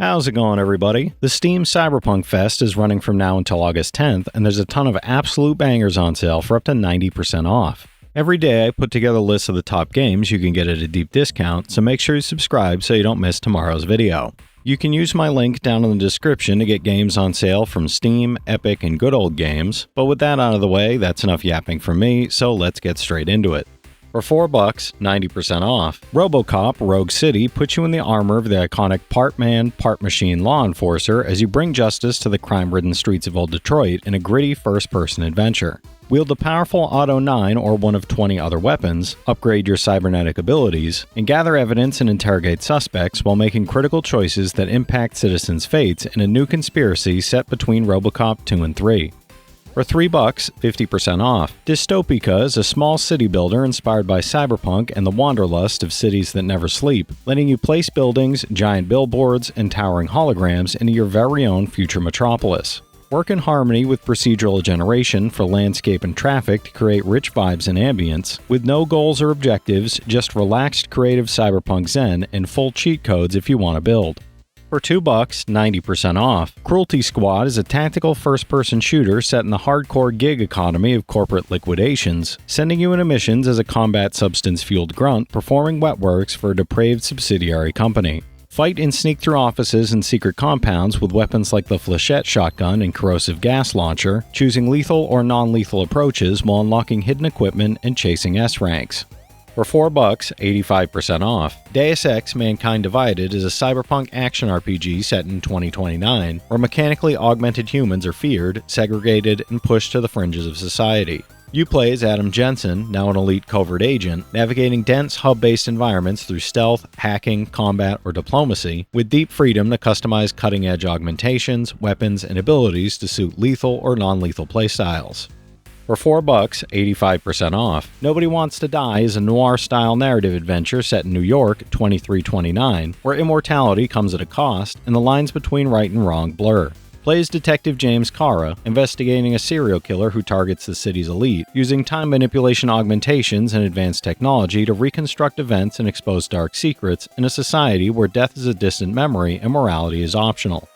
How's it going, everybody? The Steam Cyberpunk Fest is running from now until August 10th, and there's a ton of absolute bangers on sale for up to 90% off. Every day I put together lists of the top games you can get at a deep discount, so make sure you subscribe so you don't miss tomorrow's video. You can use my link down in the description to get games on sale from Steam, Epic, and Good Old Games, but with that out of the way, that's enough yapping from me, so let's get straight into it. For $4, 90% off, Robocop Rogue City puts you in the armor of the iconic part-man, part-machine law enforcer as you bring justice to the crime-ridden streets of old Detroit in a gritty first-person adventure. Wield a powerful Auto 9 or one of 20 other weapons, upgrade your cybernetic abilities, and gather evidence and interrogate suspects while making critical choices that impact citizens' fates in a new conspiracy set between Robocop 2 and 3. For $3, 50% off, Dystopika is a small city builder inspired by Cyberpunk and the wanderlust of cities that never sleep, letting you place buildings, giant billboards, and towering holograms into your very own future metropolis. Work in harmony with procedural generation for landscape and traffic to create rich vibes and ambience, with no goals or objectives, just relaxed creative cyberpunk zen and full cheat codes if you want to build. For $2, 90% off, Cruelty Squad is a tactical first-person shooter set in the hardcore gig economy of corporate liquidations, sending you into missions as a combat substance-fueled grunt performing wet works for a depraved subsidiary company. Fight and sneak through offices and secret compounds with weapons like the flechette shotgun and corrosive gas launcher, choosing lethal or non-lethal approaches while unlocking hidden equipment and chasing S-ranks. For $4, 85% off, Deus Ex Mankind Divided is a cyberpunk action RPG set in 2029, where mechanically augmented humans are feared, segregated, and pushed to the fringes of society. You play as Adam Jensen, now an elite covert agent, navigating dense hub-based environments through stealth, hacking, combat, or diplomacy, with deep freedom to customize cutting-edge augmentations, weapons, and abilities to suit lethal or non-lethal playstyles. For $4, 85% off, Nobody Wants to Die is a noir-style narrative adventure set in New York 2329, where immortality comes at a cost and the lines between right and wrong blur. Play as Detective James Cara, investigating a serial killer who targets the city's elite, using time manipulation augmentations and advanced technology to reconstruct events and expose dark secrets in a society where death is a distant memory and morality is optional.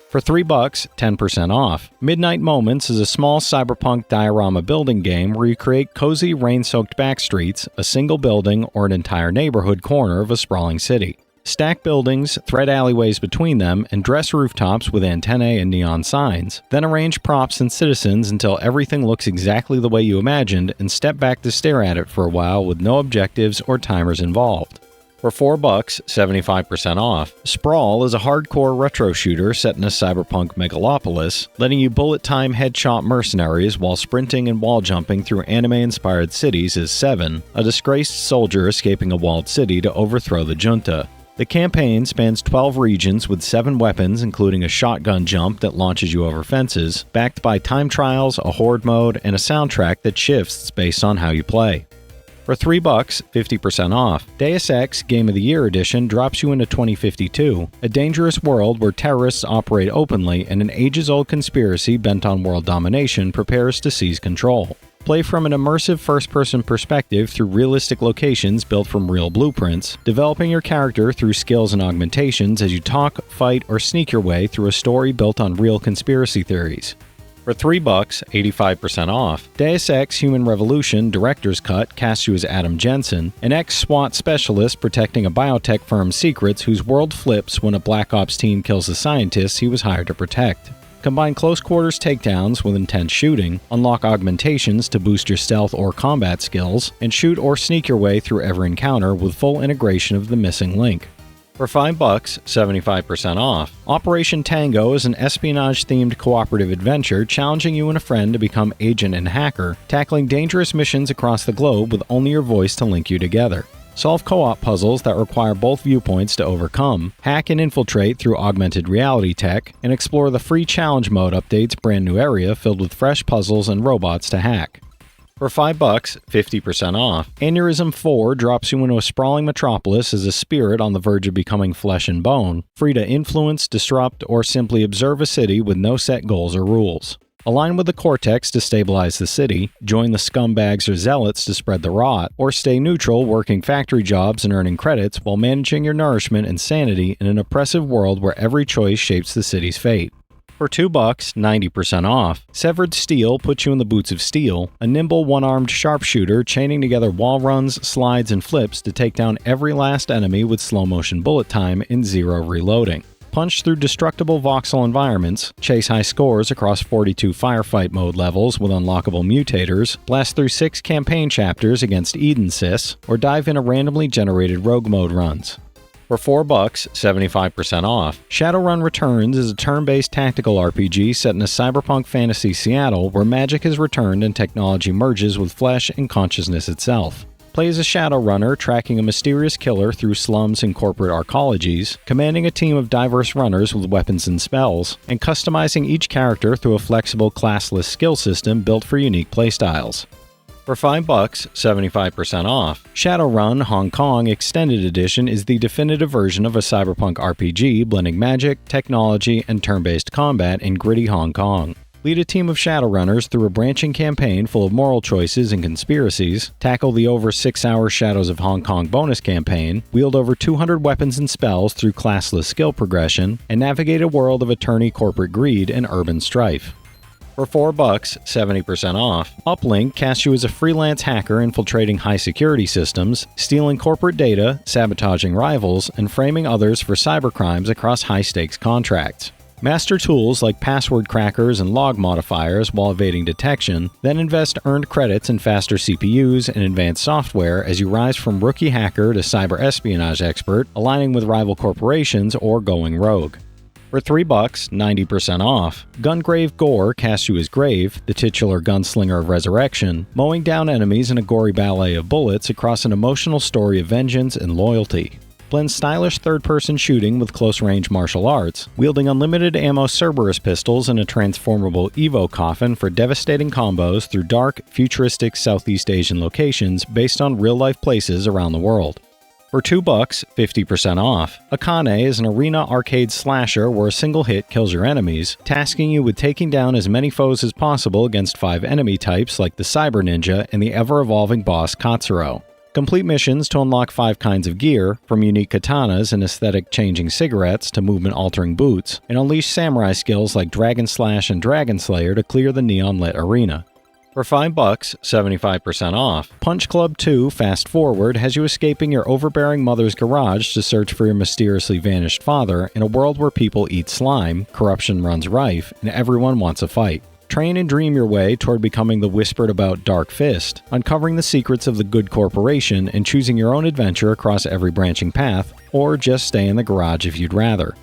For $3, 10% off, Midnight Moments is a small cyberpunk diorama building game where you create cozy, rain-soaked backstreets, a single building, or an entire neighborhood corner of a sprawling city. Stack buildings, thread alleyways between them, and dress rooftops with antennae and neon signs. Then arrange props and citizens until everything looks exactly the way you imagined and step back to stare at it for a while with no objectives or timers involved. For $4, 75% off, Sprawl is a hardcore retro shooter set in a cyberpunk megalopolis, letting you bullet-time headshot mercenaries while sprinting and wall jumping through anime-inspired cities as Seven, a disgraced soldier escaping a walled city to overthrow the junta. The campaign spans 12 regions with 7 weapons, including a shotgun jump that launches you over fences, backed by time trials, a horde mode, and a soundtrack that shifts based on how you play. For $3, 50% off, Deus Ex Game of the Year Edition drops you into 2052, a dangerous world where terrorists operate openly and an ages-old conspiracy bent on world domination prepares to seize control. Play from an immersive first-person perspective through realistic locations built from real blueprints, developing your character through skills and augmentations as you talk, fight, or sneak your way through a story built on real conspiracy theories. For $3, 85% off, Deus Ex Human Revolution Director's Cut casts you as Adam Jensen, an ex-SWAT specialist protecting a biotech firm's secrets whose world flips when a Black Ops team kills the scientists he was hired to protect. Combine close-quarters takedowns with intense shooting, unlock augmentations to boost your stealth or combat skills, and shoot or sneak your way through every encounter with full integration of the missing link. For $5, 75% off, Operation Tango is an espionage-themed cooperative adventure challenging you and a friend to become agent and hacker, tackling dangerous missions across the globe with only your voice to link you together. Solve co-op puzzles that require both viewpoints to overcome, hack and infiltrate through augmented reality tech, and explore the free challenge mode update's brand new area filled with fresh puzzles and robots to hack. For $5, 50% off, Aneurism 4 drops you into a sprawling metropolis as a spirit on the verge of becoming flesh and bone, free to influence, disrupt, or simply observe a city with no set goals or rules. Align with the Cortex to stabilize the city, join the scumbags or zealots to spread the rot, or stay neutral working factory jobs and earning credits while managing your nourishment and sanity in an oppressive world where every choice shapes the city's fate. For $2, 90% off. Severed Steel puts you in the boots of steel, a nimble one-armed sharpshooter chaining together wall runs, slides, and flips to take down every last enemy with slow-motion bullet time and zero reloading. Punch through destructible voxel environments, chase high scores across 42 firefight mode levels with unlockable mutators, blast through 6 campaign chapters against Eden Sys, or dive into randomly generated rogue mode runs. For $4, 75% off. Shadowrun Returns is a turn-based tactical RPG set in a cyberpunk fantasy Seattle where magic is returned and technology merges with flesh and consciousness itself. Play as a Shadowrunner tracking a mysterious killer through slums and corporate arcologies, commanding a team of diverse runners with weapons and spells, and customizing each character through a flexible classless skill system built for unique playstyles. For $5, 75% off. Shadowrun Hong Kong Extended Edition is the definitive version of a cyberpunk RPG blending magic, technology, and turn-based combat in gritty Hong Kong. Lead a team of Shadowrunners through a branching campaign full of moral choices and conspiracies, tackle the over 6-hour Shadows of Hong Kong bonus campaign, wield over 200 weapons and spells through classless skill progression, and navigate a world of attorney corporate greed and urban strife. For $4, 70% off. Uplink casts you as a freelance hacker infiltrating high-security systems, stealing corporate data, sabotaging rivals, and framing others for cybercrimes across high-stakes contracts. Master tools like password crackers and log modifiers while evading detection, then invest earned credits in faster CPUs and advanced software as you rise from rookie hacker to cyber espionage expert, aligning with rival corporations or going rogue. For $3, 90% off. Gungrave GORE casts you as Grave, the titular gunslinger of Resurrection, mowing down enemies in a gory ballet of bullets across an emotional story of vengeance and loyalty. Blend stylish third-person shooting with close-range martial arts, wielding unlimited ammo Cerberus pistols and a transformable Evo coffin for devastating combos through dark, futuristic Southeast Asian locations based on real-life places around the world. For $2, 50% off. Akane is an arena arcade slasher where a single hit kills your enemies, tasking you with taking down as many foes as possible against 5 enemy types like the Cyber Ninja and the ever-evolving boss Katsuro. Complete missions to unlock 5 kinds of gear, from unique katanas and aesthetic-changing cigarettes to movement-altering boots, and unleash samurai skills like Dragon Slash and Dragon Slayer to clear the neon-lit arena. For $5, 75% off. Punch Club 2 Fast Forward has you escaping your overbearing mother's garage to search for your mysteriously vanished father in a world where people eat slime, corruption runs rife, and everyone wants a fight. Train and dream your way toward becoming the whispered about Dark Fist, uncovering the secrets of the good corporation and choosing your own adventure across every branching path, or just stay in the garage if you'd rather.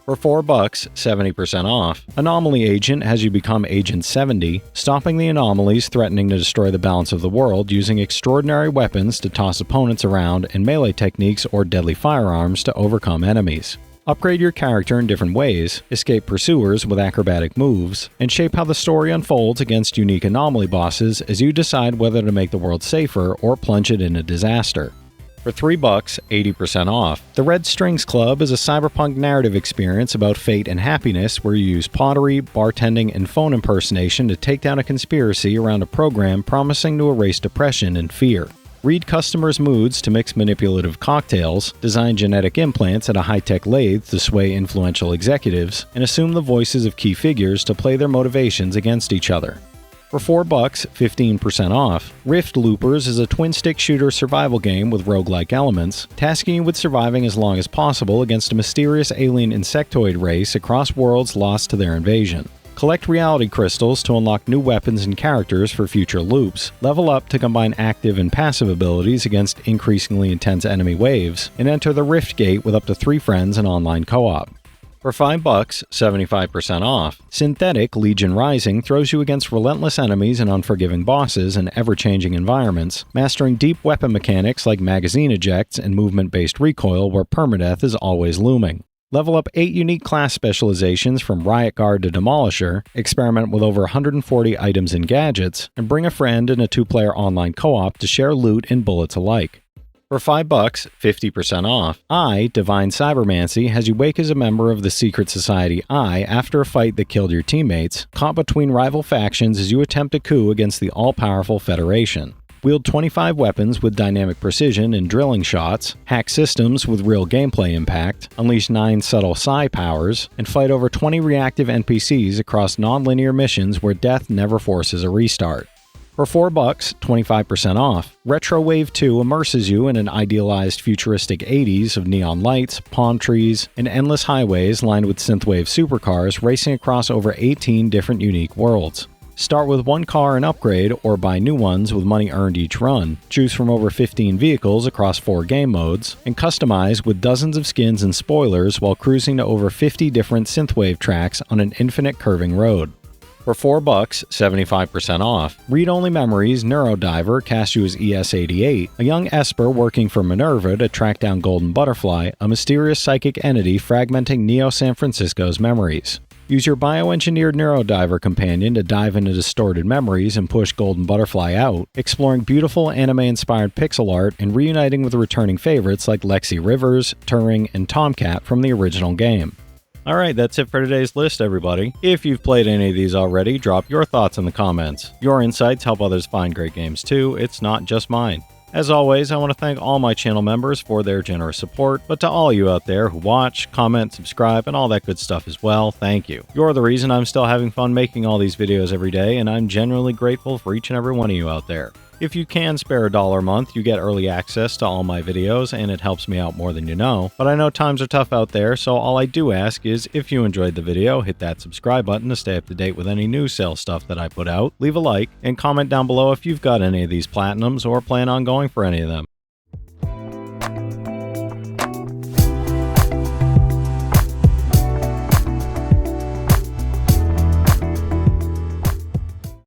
For $4, 70% off. Anomaly Agent has you become Agent 70, stopping the anomalies threatening to destroy the balance of the world using extraordinary weapons to toss opponents around and melee techniques or deadly firearms to overcome enemies. Upgrade your character in different ways, escape pursuers with acrobatic moves, and shape how the story unfolds against unique anomaly bosses as you decide whether to make the world safer or plunge it into disaster. For $3, 80% off. The Red Strings Club is a cyberpunk narrative experience about fate and happiness where you use pottery, bartending, and phone impersonation to take down a conspiracy around a program promising to erase depression and fear. Read customers' moods to mix manipulative cocktails, design genetic implants at a high-tech lathe to sway influential executives, and assume the voices of key figures to play their motivations against each other. For $4, 15% off. Rift Loopers is a twin-stick shooter survival game with roguelike elements, tasking you with surviving as long as possible against a mysterious alien insectoid race across worlds lost to their invasion. Collect reality crystals to unlock new weapons and characters for future loops, level up to combine active and passive abilities against increasingly intense enemy waves, and enter the Rift Gate with up to 3 friends in online co-op. For $5, 75% off. Synthetik Legion Rising throws you against relentless enemies and unforgiving bosses in ever-changing environments, mastering deep weapon mechanics like magazine ejects and movement-based recoil where permadeath is always looming. Level up 8 unique class specializations from Riot Guard to Demolisher, experiment with over 140 items and gadgets, and bring a friend in a 2-player online co-op to share loot and bullets alike. For $5, 50% off. Divine Cybermancy has you wake as a member of the secret society after a fight that killed your teammates, caught between rival factions as you attempt a coup against the all-powerful Federation. Wield 25 weapons with dynamic precision and drilling shots, hack systems with real gameplay impact, unleash 9 subtle psi powers, and fight over 20 reactive NPCs across non-linear missions where death never forces a restart. For $4, 25% off. Retrowave 2 immerses you in an idealized futuristic 80s of neon lights, palm trees, and endless highways lined with synthwave supercars racing across over 18 different unique worlds. Start with one car and upgrade, or buy new ones with money earned each run. Choose from over 15 vehicles across 4 game modes, and customize with dozens of skins and spoilers while cruising to over 50 different synthwave tracks on an infinite curving road. For $4, 75% off. Read-only memories Neurodiver cast you as ES-88, a young Esper working for Minerva to track down Golden Butterfly, a mysterious psychic entity fragmenting Neo-San Francisco's memories. Use your bioengineered Neurodiver companion to dive into distorted memories and push Golden Butterfly out, exploring beautiful anime-inspired pixel art and reuniting with returning favorites like Lexi Rivers, Turing, and Tomcat from the original game. Alright, that's it for today's list, everybody. If you've played any of these already, drop your thoughts in the comments. Your insights help others find great games too, it's not just mine. As always, I want to thank all my channel members for their generous support, but to all you out there who watch, comment, subscribe, and all that good stuff as well, thank you. You're the reason I'm still having fun making all these videos every day, and I'm genuinely grateful for each and every one of you out there. If you can spare $1 a month, you get early access to all my videos, and it helps me out more than you know. But I know times are tough out there, so all I do ask is, if you enjoyed the video, hit that subscribe button to stay up to date with any new sale stuff that I put out, leave a like, and comment down below if you've got any of these platinums or plan on going for any of them.